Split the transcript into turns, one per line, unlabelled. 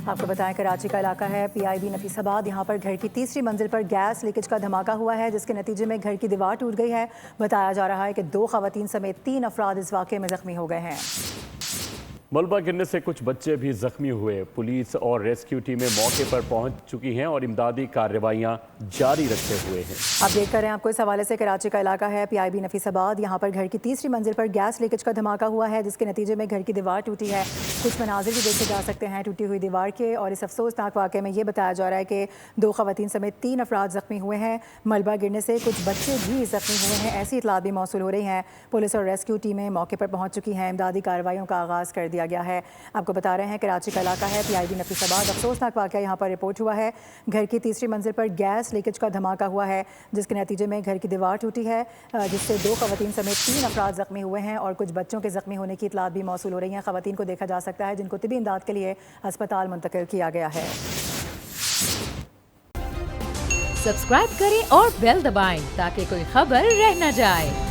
آپ کو بتائیں کراچی کا علاقہ ہے PIB نفیس آباد، یہاں پر گھر کی تیسری منزل پر گیس لیکیج کا دھماکہ ہوا ہے، جس کے نتیجے میں گھر کی دیوار ٹوٹ گئی ہے۔ بتایا جا رہا ہے کہ 2 خواتین سمیت 3 افراد اس واقعے میں زخمی ہو گئے ہیں۔
ملبہ گرنے سے کچھ بچے بھی زخمی ہوئے۔ پولیس اور ریسکیو ٹیمیں موقع پر پہنچ چکی ہیں اور امدادی کارروائیاں جاری رکھے ہوئے ہیں۔
آپ دیکھ کر رہے ہیں آپ کو اس حوالے سے کراچی کا علاقہ ہے PIB نفیس آباد، یہاں پر گھر کی تیسری منزل پر گیس لیکیج کا دھماکہ ہوا ہے، جس کے نتیجے میں گھر کی دیوار ٹوٹی ہے۔ کچھ مناظر بھی دیکھے جا سکتے ہیں ٹوٹی ہوئی دیوار کے، اور اس افسوسناک واقعے میں یہ بتایا جا رہا ہے کہ 2 خواتین سمیت 3 افراد زخمی ہوئے ہیں۔ ملبہ گرنے سے کچھ بچے بھی زخمی ہوئے ہیں، ایسی اطلاعات بھی موصول ہو رہی ہیں۔ پولیس اور ریسکیو ٹیمیں موقع پر پہنچ چکی ہیں، امدادی کارروائیوں کا آغاز کر دیا گیا ہے۔ آپ کو بتا رہے ہیں کراچی کا علاقہ ہے PIB نفیس آباد، افسوسناک واقعہ یہاں پر رپورٹ ہوا ہے۔ گھر کی تیسری منزل پر گیس لیکیج کا دھماکہ ہوا ہے، جس کے نتیجے میں گھر کی دیوار ٹوٹی ہے، جس سے 2 خواتین سمیت 3 افراد زخمی ہوئے ہیں اور کچھ بچوں کے زخمی ہونے کی اطلاعات بھی موصول ہو رہی ہیں۔ خواتین کو دیکھا جا سکتا ہے جن کو طبی امداد کے لیے ہسپتال منتقل کیا گیا ہے۔
سبسکرائب کریں اور بیل دبائیں تاکہ کوئی خبر رہ نہ جائے۔